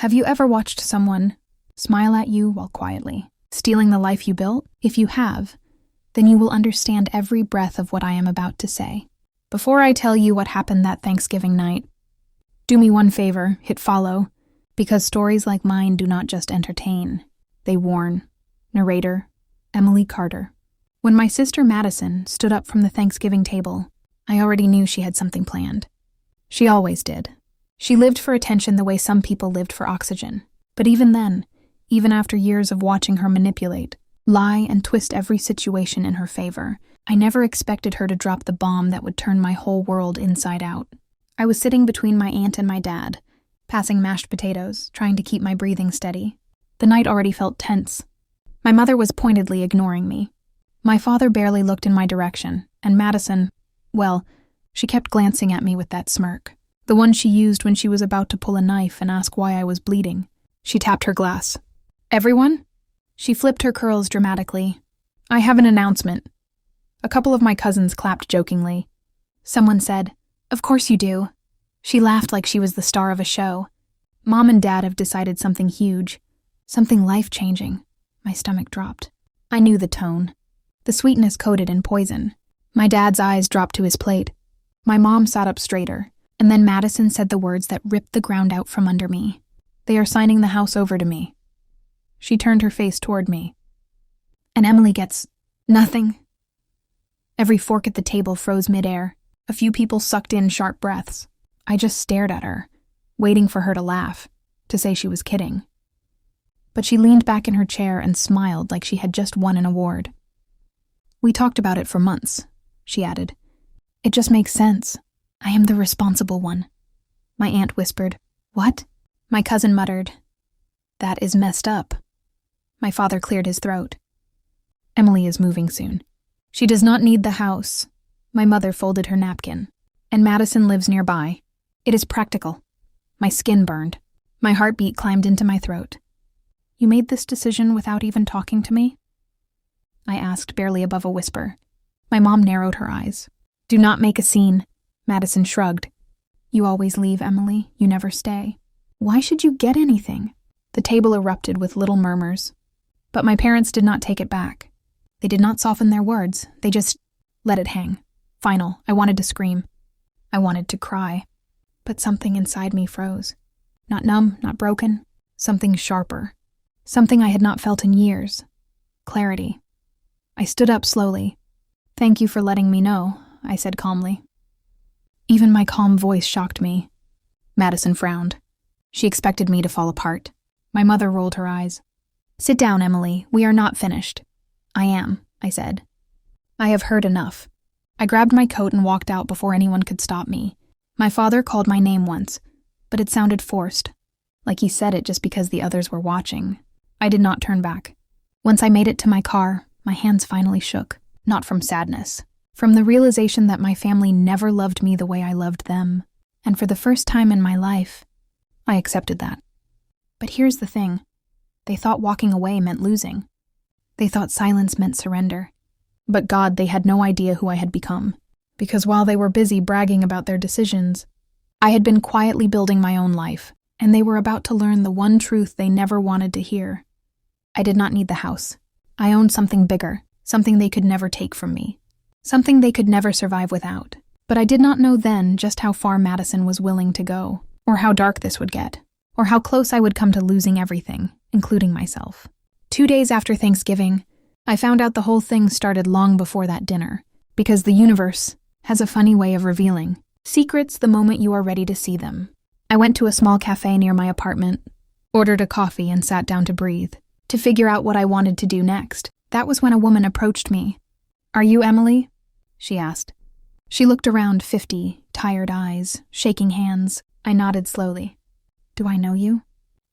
Have you ever watched someone smile at you while quietly stealing the life you built? If you have, then you will understand every breath of what I am about to say. Before I tell you what happened that Thanksgiving night, do me one favor, hit follow, because stories like mine do not just entertain, they warn. Narrator, Emily Carter. When my sister Madison stood up from the Thanksgiving table, I already knew she had something planned. She always did. She lived for attention the way some people lived for oxygen. But even then, even after years of watching her manipulate, lie, and twist every situation in her favor, I never expected her to drop the bomb that would turn my whole world inside out. I was sitting between my aunt and my dad, passing mashed potatoes, trying to keep my breathing steady. The night already felt tense. My mother was pointedly ignoring me. My father barely looked in my direction, and Madison, well, she kept glancing at me with that smirk. The one she used when she was about to pull a knife and ask why I was bleeding. She tapped her glass. "Everyone?" She flipped her curls dramatically. "I have an announcement." A couple of my cousins clapped jokingly. Someone said, "Of course you do." She laughed like she was the star of a show. Mom and Dad have decided something huge, something life-changing. My stomach dropped. I knew the tone. The sweetness coated in poison. My dad's eyes dropped to his plate. My mom sat up straighter, and then Madison said the words that ripped the ground out from under me. "They are signing the house over to me." She turned her face toward me. "And Emily gets nothing." Every fork at the table froze midair. A few people sucked in sharp breaths. I just stared at her, waiting for her to laugh, to say she was kidding. But she leaned back in her chair and smiled like she had just won an award. "We talked about it for months," she added. "It just makes sense. I am the responsible one." My aunt whispered, "What?" My cousin muttered, "That is messed up." My father cleared his throat. "Emily is moving soon. She does not need the house." My mother folded her napkin. "And Madison lives nearby. It is practical." My skin burned. My heartbeat climbed into my throat. "You made this decision without even talking to me?" I asked, barely above a whisper. My mom narrowed her eyes. "Do not make a scene." Madison shrugged. "You always leave, Emily. You never stay. Why should you get anything?" The table erupted with little murmurs. But my parents did not take it back. They did not soften their words. They just let it hang. Final. I wanted to scream. I wanted to cry. But something inside me froze. Not numb, not broken. Something sharper. Something I had not felt in years. Clarity. I stood up slowly. "Thank you for letting me know," I said calmly. Even my calm voice shocked me. Madison frowned. She expected me to fall apart. My mother rolled her eyes. "Sit down, Emily. We are not finished." "I am," I said. "I have heard enough." I grabbed my coat and walked out before anyone could stop me. My father called my name once, but it sounded forced, like he said it just because the others were watching. I did not turn back. Once I made it to my car, my hands finally shook, not from sadness, from the realization that my family never loved me the way I loved them, and for the first time in my life, I accepted that. But here's the thing. They thought walking away meant losing. They thought silence meant surrender. But God, they had no idea who I had become, because while they were busy bragging about their decisions, I had been quietly building my own life, and they were about to learn the one truth they never wanted to hear. I did not need the house. I owned something bigger, something they could never take from me, something they could never survive without. But I did not know then just how far Madison was willing to go, or how dark this would get, or how close I would come to losing everything, including myself. 2 days after Thanksgiving, I found out the whole thing started long before that dinner, because the universe has a funny way of revealing secrets the moment you are ready to see them. I went to a small cafe near my apartment, ordered a coffee, and sat down to breathe, to figure out what I wanted to do next. That was when a woman approached me. "Are you Emily?" she asked. She looked around, 50, tired eyes, shaking hands. I nodded slowly. "Do I know you?"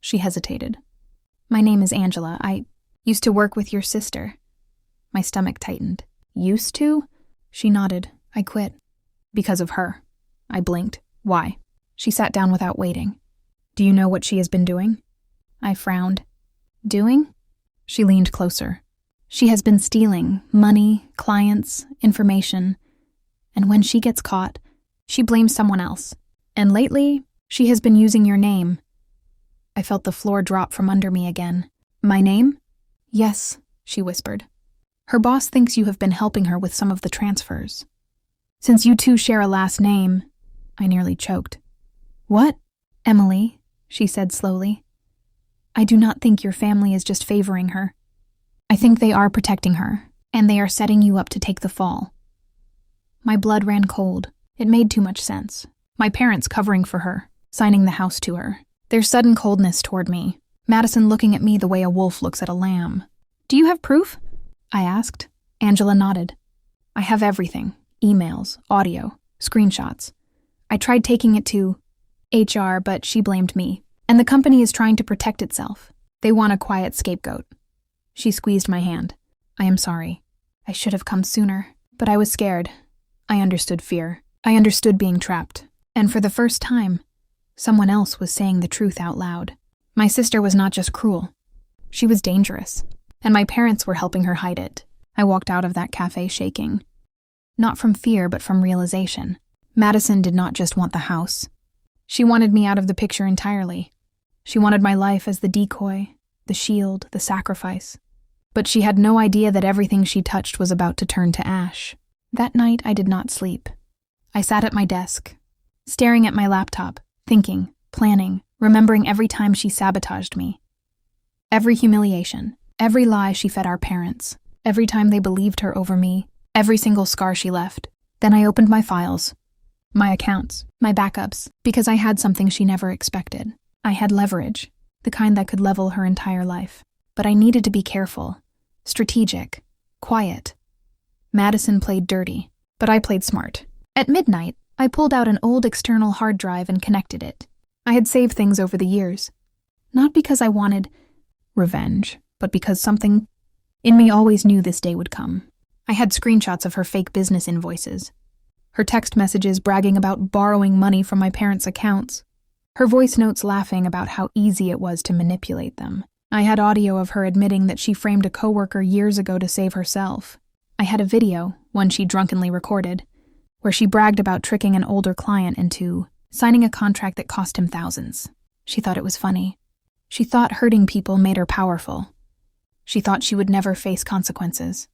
She hesitated. "My name is Angela. I used to work with your sister." My stomach tightened. "Used to?" She nodded. "I quit." "Because of her." I blinked. "Why?" She sat down without waiting. "Do you know what she has been doing?" I frowned. "Doing?" She leaned closer. "She has been stealing money, clients, information. And when she gets caught, she blames someone else. And lately, she has been using your name." I felt the floor drop from under me again. My name? Yes, she whispered. Her boss thinks you have been helping her with some of the transfers. Since you two share a last name, I nearly choked. What? Emily, she said slowly. I do not think your family is just favoring her. I think they are protecting her, and they are setting you up to take the fall. My blood ran cold. It made too much sense. My parents covering for her, signing the house to her. Their sudden coldness toward me. Madison looking at me the way a wolf looks at a lamb. Do you have proof? I asked. Angela nodded. I have everything. Emails, audio, screenshots. I tried taking it to HR, but she blamed me. And the company is trying to protect itself. They want a quiet scapegoat. She squeezed my hand. I am sorry. I should have come sooner, but I was scared. I understood fear. I understood being trapped. And for the first time, someone else was saying the truth out loud. My sister was not just cruel. She was dangerous. And my parents were helping her hide it. I walked out of that cafe shaking. Not from fear, but from realization. Madison did not just want the house. She wanted me out of the picture entirely. She wanted my life as the decoy, the shield, the sacrifice. But she had no idea that everything she touched was about to turn to ash. That night, I did not sleep. I sat at my desk, staring at my laptop, thinking, planning, remembering every time she sabotaged me. Every humiliation, every lie she fed our parents, every time they believed her over me, every single scar she left. Then I opened my files, my accounts, my backups, because I had something she never expected. I had leverage, the kind that could level her entire life. But I needed to be careful, strategic, quiet. Madison played dirty, but I played smart. At midnight, I pulled out an old external hard drive and connected it. I had saved things over the years. Not because I wanted revenge, but because something in me always knew this day would come. I had screenshots of her fake business invoices, her text messages bragging about borrowing money from my parents' accounts, her voice notes laughing about how easy it was to manipulate them. I had audio of her admitting that she framed a coworker years ago to save herself. I had a video, one she drunkenly recorded, where she bragged about tricking an older client into signing a contract that cost him thousands. She thought it was funny. She thought hurting people made her powerful. She thought she would never face consequences.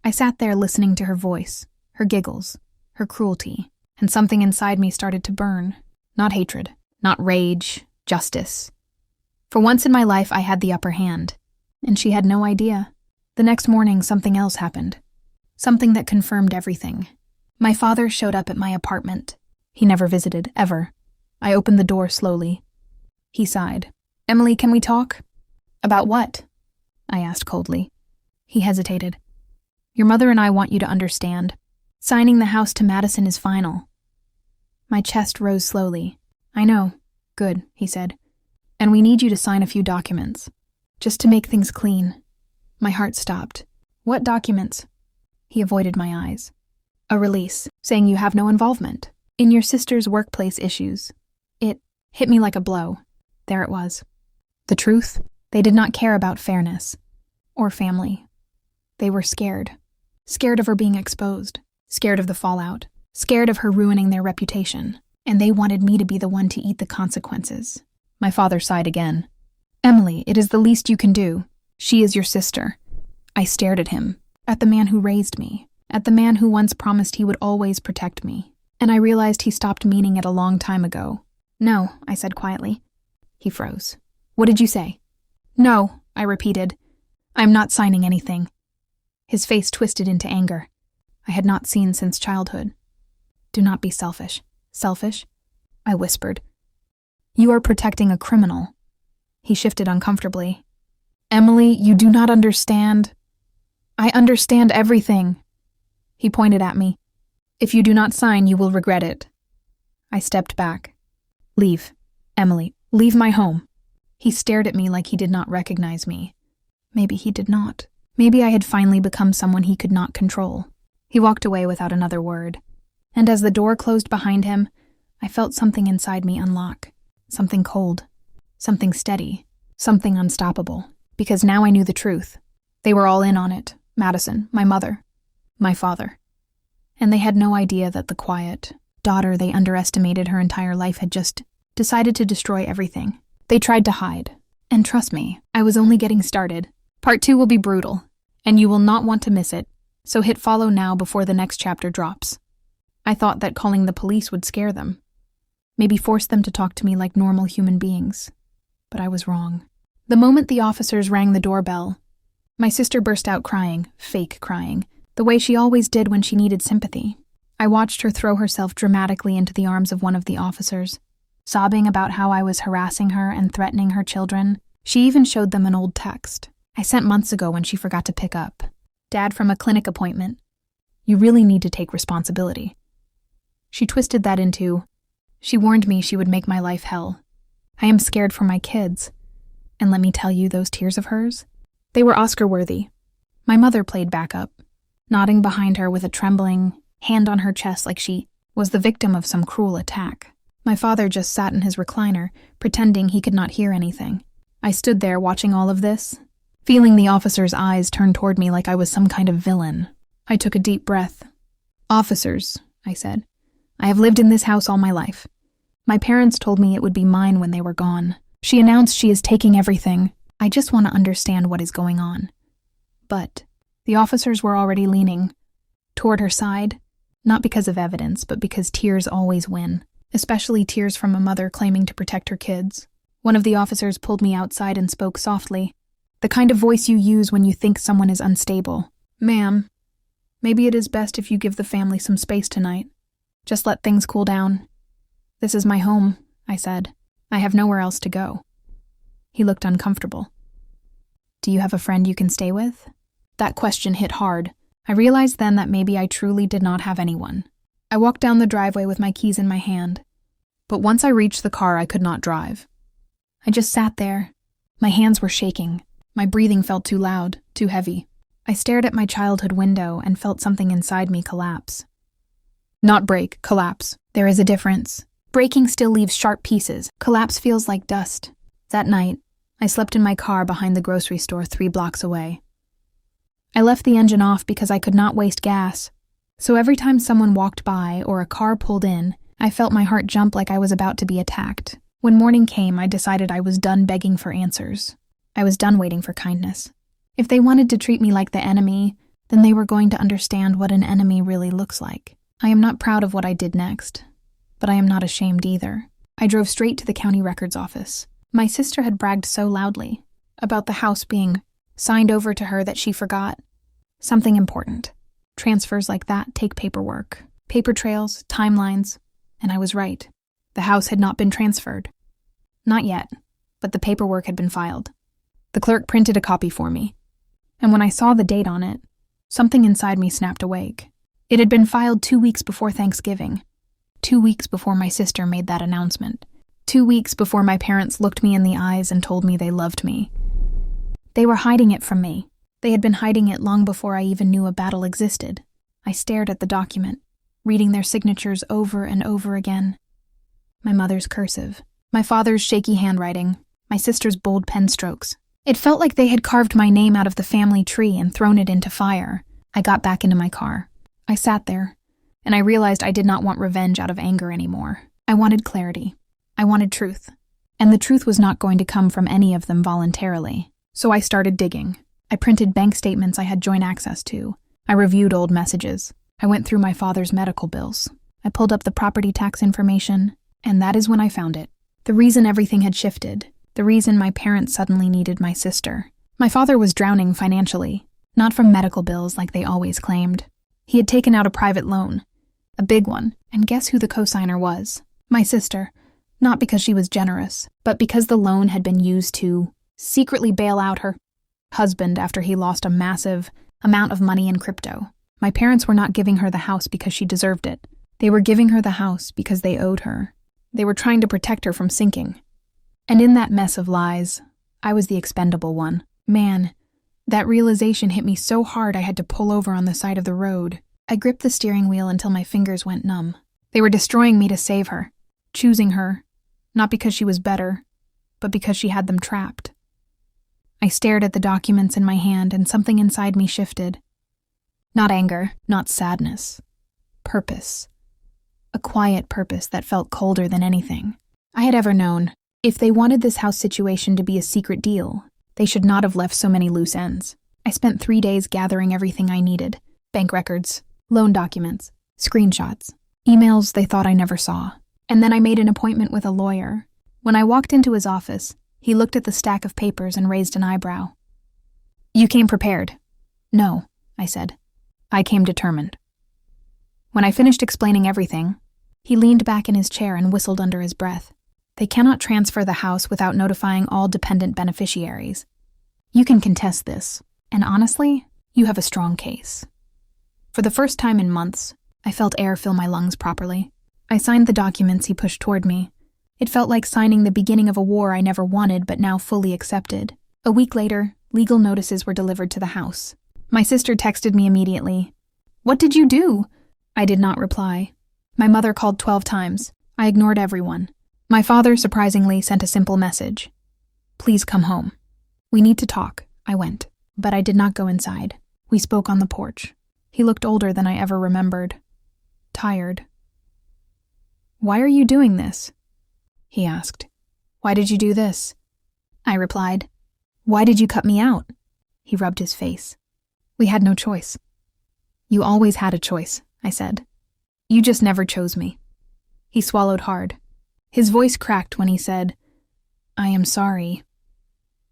I sat there listening to her voice, her giggles, her cruelty, and something inside me started to burn. Not hatred, not rage, justice. For once in my life, I had the upper hand, and she had no idea. The next morning, something else happened. Something that confirmed everything. My father showed up at my apartment. He never visited, ever. I opened the door slowly. He sighed. Emily, can we talk? About what? I asked coldly. He hesitated. Your mother and I want you to understand. Signing the house to Madison is final. My chest rose slowly. I know. Good, he said. And we need you to sign a few documents. Just to make things clean. My heart stopped. What documents? He avoided my eyes. A release, saying you have no involvement in your sister's workplace issues. It hit me like a blow. There it was. The truth? They did not care about fairness. Or family. They were scared. Scared of her being exposed. Scared of the fallout. Scared of her ruining their reputation. And they wanted me to be the one to eat the consequences. My father sighed again. Emily, it is the least you can do. She is your sister. I stared at him. At the man who raised me. At the man who once promised he would always protect me. And I realized he stopped meaning it a long time ago. No, I said quietly. He froze. What did you say? No, I repeated. I'm not signing anything. His face twisted into anger. I had not seen since childhood. Do not be selfish. Selfish? I whispered. You are protecting a criminal. He shifted uncomfortably. Emily, you do not understand. I understand everything. He pointed at me. If you do not sign, you will regret it. I stepped back. Leave, Emily. Leave my home. He stared at me like he did not recognize me. Maybe he did not. Maybe I had finally become someone he could not control. He walked away without another word. And as the door closed behind him, I felt something inside me unlock. Something cold. Something steady. Something unstoppable. Because now I knew the truth. They were all in on it. Madison, my mother, my father. And they had no idea that the quiet daughter they underestimated her entire life had just decided to destroy everything. They tried to hide. And trust me, I was only getting started. Part 2 will be brutal, and you will not want to miss it, so hit follow now before the next chapter drops. I thought that calling the police would scare them. Maybe force them to talk to me like normal human beings. But I was wrong. The moment the officers rang the doorbell, my sister burst out crying, fake crying, the way she always did when she needed sympathy. I watched her throw herself dramatically into the arms of one of the officers, sobbing about how I was harassing her and threatening her children. She even showed them an old text I sent months ago when she forgot to pick up. Dad, from a clinic appointment. You really need to take responsibility. She twisted that into, she warned me she would make my life hell. I am scared for my kids. And let me tell you, those tears of hers, they were Oscar-worthy. My mother played backup, nodding behind her with a trembling hand on her chest like she was the victim of some cruel attack. My father just sat in his recliner, pretending he could not hear anything. I stood there watching all of this, feeling the officer's eyes turn toward me like I was some kind of villain. I took a deep breath. Officers, I said, I have lived in this house all my life. My parents told me it would be mine when they were gone. She announced she is taking everything. I just want to understand what is going on. But the officers were already leaning toward her side, not because of evidence, but because tears always win, especially tears from a mother claiming to protect her kids. One of the officers pulled me outside and spoke softly, the kind of voice you use when you think someone is unstable. Ma'am, maybe it is best if you give the family some space tonight. Just let things cool down. This is my home, I said. I have nowhere else to go. He looked uncomfortable. Do you have a friend you can stay with? That question hit hard. I realized then that maybe I truly did not have anyone. I walked down the driveway with my keys in my hand. But once I reached the car, I could not drive. I just sat there. My hands were shaking. My breathing felt too loud, too heavy. I stared at my childhood window and felt something inside me collapse. Not break, collapse. There is a difference. Breaking still leaves sharp pieces. Collapse feels like dust. That night, I slept in my car behind the grocery store 3 blocks away. I left the engine off because I could not waste gas. So every time someone walked by or a car pulled in, I felt my heart jump like I was about to be attacked. When morning came, I decided I was done begging for answers. I was done waiting for kindness. If they wanted to treat me like the enemy, then they were going to understand what an enemy really looks like. I am not proud of what I did next, but I am not ashamed either. I drove straight to the county records office. My sister had bragged so loudly about the house being signed over to her that she forgot something important. Transfers like that take paperwork, paper trails, timelines, and I was right. The house had not been transferred. Not yet, but the paperwork had been filed. The clerk printed a copy for me, and when I saw the date on it, something inside me snapped awake. It had been filed 2 weeks before Thanksgiving, 2 weeks before my sister made that announcement, 2 weeks before my parents looked me in the eyes and told me they loved me. They were hiding it from me. They had been hiding it long before I even knew a battle existed. I stared at the document, reading their signatures over and over again. My mother's cursive, my father's shaky handwriting, my sister's bold pen strokes. It felt like they had carved my name out of the family tree and thrown it into fire. I got back into my car. I sat there, and I realized I did not want revenge out of anger anymore. I wanted clarity. I wanted truth. And the truth was not going to come from any of them voluntarily. So I started digging. I printed bank statements I had joint access to. I reviewed old messages. I went through my father's medical bills. I pulled up the property tax information, and that is when I found it. The reason everything had shifted. The reason my parents suddenly needed my sister. My father was drowning financially, not from medical bills like they always claimed. He had taken out a private loan, a big one, and guess who the cosigner was? My sister. Not because she was generous, but because the loan had been used to secretly bail out her husband after he lost a massive amount of money in crypto. My parents were not giving her the house because she deserved it. They were giving her the house because they owed her. They were trying to protect her from sinking. And in that mess of lies, I was the expendable one. Man, that realization hit me so hard I had to pull over on the side of the road. I gripped the steering wheel until my fingers went numb. They were destroying me to save her, choosing her, not because she was better, but because she had them trapped. I stared at the documents in my hand and something inside me shifted. Not anger, not sadness. Purpose. A quiet purpose that felt colder than anything I had ever known. If they wanted this house situation to be a secret deal, they should not have left so many loose ends. I spent 3 days gathering everything I needed: bank records, loan documents, screenshots, emails they thought I never saw. And then I made an appointment with a lawyer. When I walked into his office, he looked at the stack of papers and raised an eyebrow. "You came prepared." "No," I said. "I came determined." When I finished explaining everything, he leaned back in his chair and whistled under his breath. "They cannot transfer the house without notifying all dependent beneficiaries. You can contest this, and honestly, you have a strong case." For the first time in months, I felt air fill my lungs properly. I signed the documents he pushed toward me. It felt like signing the beginning of a war I never wanted but now fully accepted. A week later, legal notices were delivered to the house. My sister texted me immediately. "What did you do?" I did not reply. My mother called 12 times. I ignored everyone. My father surprisingly sent a simple message. "Please come home. We need to talk." I went, but I did not go inside. We spoke on the porch. He looked older than I ever remembered. Tired. "Why are you doing this?" he asked. "Why did you do this?" I replied. "Why did you cut me out?" He rubbed his face. "We had no choice." "You always had a choice," I said. "You just never chose me." He swallowed hard. His voice cracked when he said, "I am sorry.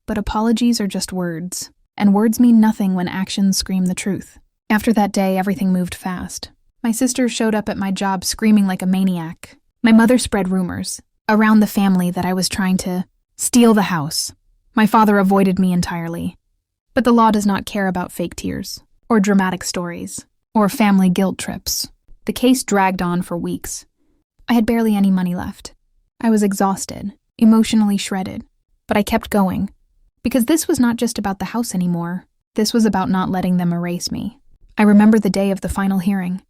But apologies are just words, and words mean nothing when actions scream the truth." After that day, everything moved fast. My sister showed up at my job screaming like a maniac. My mother spread rumors around the family that I was trying to steal the house. My father avoided me entirely. But the law does not care about fake tears, or dramatic stories, or family guilt trips. The case dragged on for weeks. I had barely any money left. I was exhausted, emotionally shredded, but I kept going. Because this was not just about the house anymore. This was about not letting them erase me. I remember the day of the final hearing.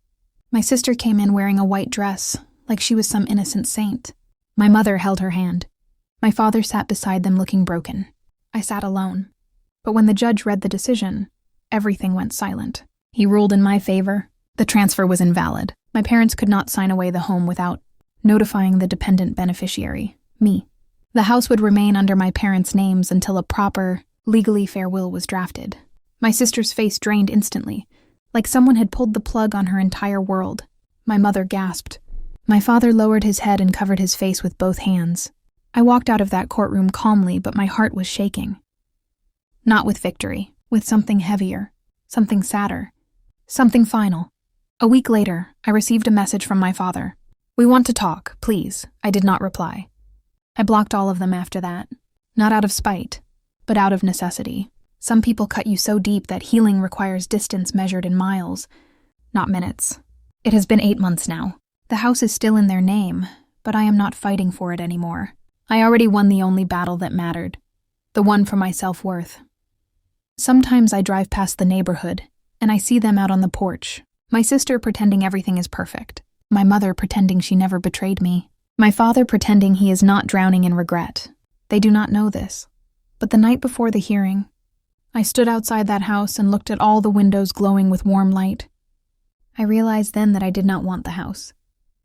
My sister came in wearing a white dress, like she was some innocent saint. My mother held her hand. My father sat beside them looking broken. I sat alone. But when the judge read the decision, everything went silent. He ruled in my favor. The transfer was invalid. My parents could not sign away the home without notifying the dependent beneficiary, me. The house would remain under my parents' names until a proper, legally fair will was drafted. My sister's face drained instantly, like someone had pulled the plug on her entire world. My mother gasped. My father lowered his head and covered his face with both hands. I walked out of that courtroom calmly, but my heart was shaking. Not with victory, with something heavier, something sadder, something final. A week later, I received a message from my father. "We want to talk, please." I did not reply. I blocked all of them after that. Not out of spite, but out of necessity. Some people cut you so deep that healing requires distance measured in miles, not minutes. It has been 8 months now. The house is still in their name, but I am not fighting for it anymore. I already won the only battle that mattered, the one for my self-worth. Sometimes I drive past the neighborhood, and I see them out on the porch. My sister pretending everything is perfect. My mother pretending she never betrayed me. My father pretending he is not drowning in regret. They do not know this. But the night before the hearing, I stood outside that house and looked at all the windows glowing with warm light. I realized then that I did not want the house.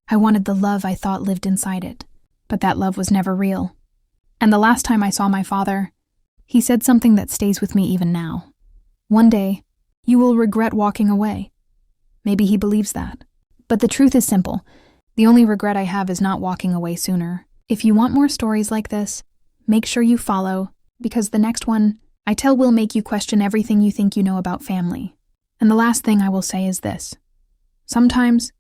I wanted the love I thought lived inside it, but that love was never real. And the last time I saw my father, he said something that stays with me even now. "One day, you will regret walking away." Maybe he believes that. But the truth is simple. The only regret I have is not walking away sooner. If you want more stories like this, make sure you follow, because the next one I tell will make you question everything you think you know about family. And the last thing I will say is this. Sometimes,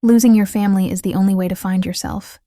losing your family is the only way to find yourself.